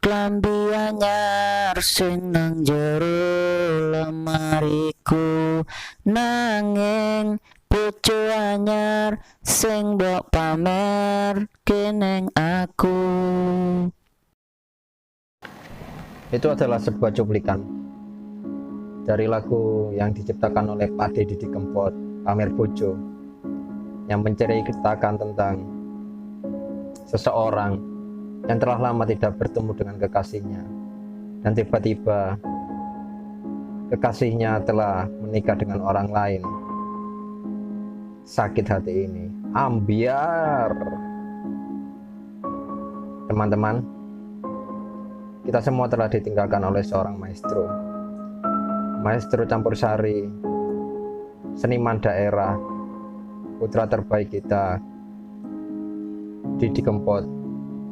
klambi anyar sing nang jero lemariku, nanging bojo anyar sing mbok pamer keneng aku. Itu adalah sebuah cuplikan dari lagu yang diciptakan oleh Pak Didi Kempot, Pamer Bojo, yang menceritakan tentang seseorang yang telah lama tidak bertemu dengan kekasihnya, dan tiba-tiba kekasihnya telah menikah dengan orang lain. Sakit hati ini, ambiar. Teman-teman, kita semua telah ditinggalkan oleh seorang maestro campur sari, seniman daerah, putra terbaik kita, Didi Kempot,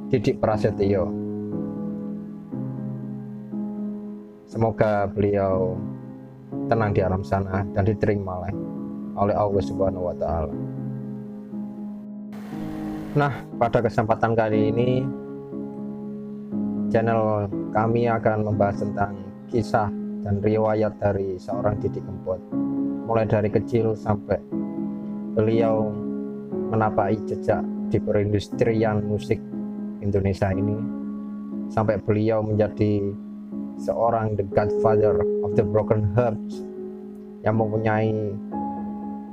Didik Prasetyo. Semoga beliau tenang di alam sana dan diterima oleh Allah Subhanahu wa Ta'ala. Nah, pada kesempatan kali ini channel kami akan membahas tentang kisah dan riwayat dari seorang Didi Kempot, mulai dari kecil sampai beliau menapaki jejak di perindustrian musik Indonesia ini, sampai beliau menjadi seorang the godfather of the broken hearts yang mempunyai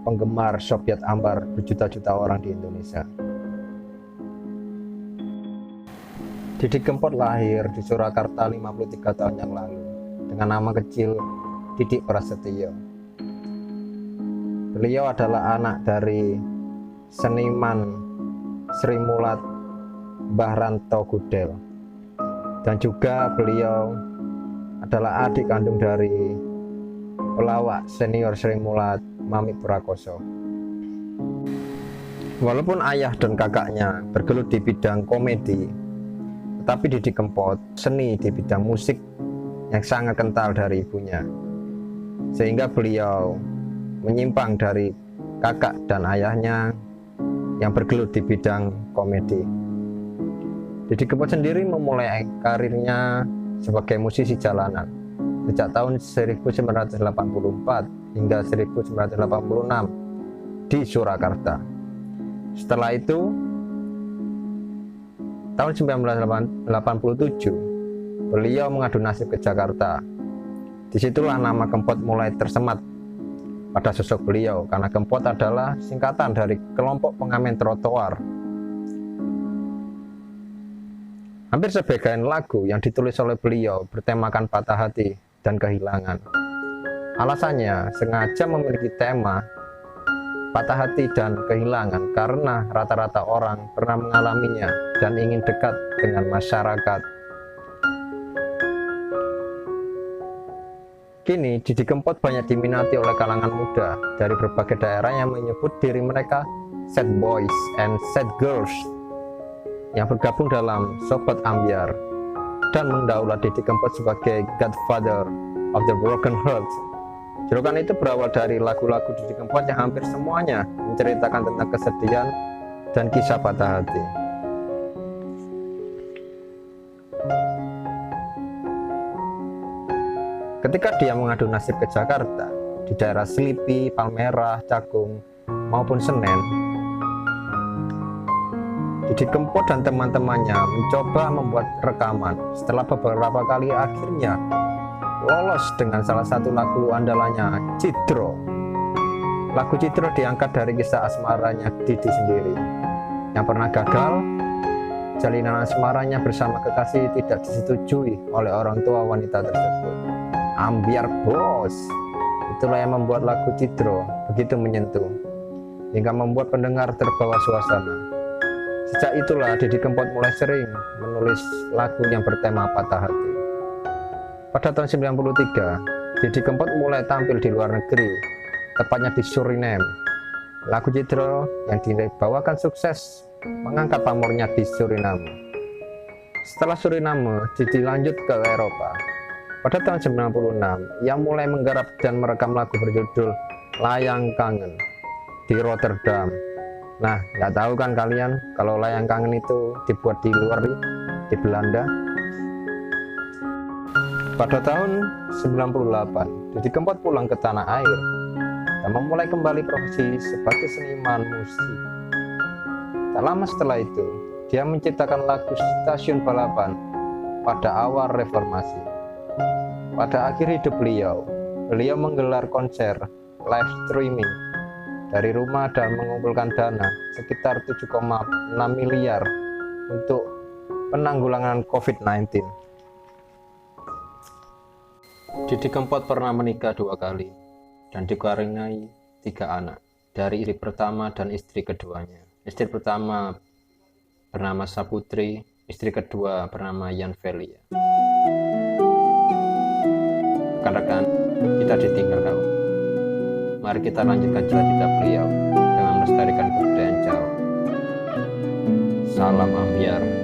penggemar Soviet Ambar berjuta-juta orang di Indonesia. Didi Kempot lahir di Surakarta 53 tahun yang lalu dengan nama kecil Didik Prasetyo. Beliau adalah anak dari seniman Sri Mulat Mbah Ranto Gudel, dan juga beliau adalah adik kandung dari pelawak senior Sri Mulat Mamik Prakoso. Walaupun ayah dan kakaknya bergelut di bidang komedi, tetapi Didi Kempot seni di bidang musik yang sangat kental dari ibunya, sehingga beliau menyimpang dari kakak dan ayahnya yang bergelut di bidang komedi. Didi Kempot sendiri memulai karirnya sebagai musisi jalanan sejak tahun 1984 hingga 1986 di Surakarta. Setelah itu, tahun 1987 beliau mengadu nasib ke Jakarta. Disitulah nama Kempot mulai tersemat pada sosok beliau, karena Kempot adalah singkatan dari kelompok pengamen trotoar. Hampir sebagian lagu yang ditulis oleh beliau bertemakan patah hati dan kehilangan. Alasannya sengaja memiliki tema patah hati dan kehilangan karena rata-rata orang pernah mengalaminya dan ingin dekat dengan masyarakat. Kini Didi Kempot banyak diminati oleh kalangan muda dari berbagai daerah yang menyebut diri mereka sad boys and sad girls, yang bergabung dalam Sobat Ambiar dan mendaulat Didi Kempot sebagai godfather of the broken hearts. Julukan itu berawal dari lagu-lagu Didi Kempot yang hampir semuanya menceritakan tentang kesedihan dan kisah patah hati. Ketika dia mengadu nasib ke Jakarta, di daerah Selipi, Palmerah, Cakung, maupun Senen, Didi Kempot dan teman-temannya mencoba membuat rekaman. Setelah beberapa kali akhirnya lolos dengan salah satu lagu andalannya, Cidro. Lagu Cidro diangkat dari kisah asmaranya Didi sendiri, yang pernah gagal. Jalinan asmaranya bersama kekasih tidak disetujui oleh orang tua wanita tersebut. Ambiar bos, itulah yang membuat lagu Cidro begitu menyentuh, hingga membuat pendengar terbawa suasana. Sejak itulah Didi Kempot mulai sering menulis lagu yang bertema patah hati. Pada tahun 93, Didi Kempot mulai tampil di luar negeri, tepatnya di Suriname. Lagu Cidro yang dibawakan sukses mengangkat pamornya di Suriname. Setelah Suriname, Didi lanjut ke Eropa. Pada tahun 96, ia mulai menggarap dan merekam lagu berjudul Layang Kangen di Rotterdam. Nah, nggak tahu kan kalian kalau Layang Kangen itu dibuat di luar, di Belanda. Pada tahun 98, Didi Kempot pulang ke tanah air dan memulai kembali profesi sebagai seniman musik. Tak lama setelah itu, dia menciptakan lagu Stasiun Balapan pada awal reformasi. Pada akhir hidup beliau menggelar konser live streaming dari rumah dan mengumpulkan dana sekitar 7,6 miliar untuk penanggulangan COVID-19. Didi Kempot pernah menikah 2 kali dan dikaruniai 3 anak dari istri pertama dan istri keduanya. Istri pertama bernama Saputri, istri kedua bernama Yanvelia. Rekan-rekan, kita ditinggal kaum. Mari kita lanjutkan cita-cita beliau dengan melestarikan kebudayaan Jawa. Salam ambyar.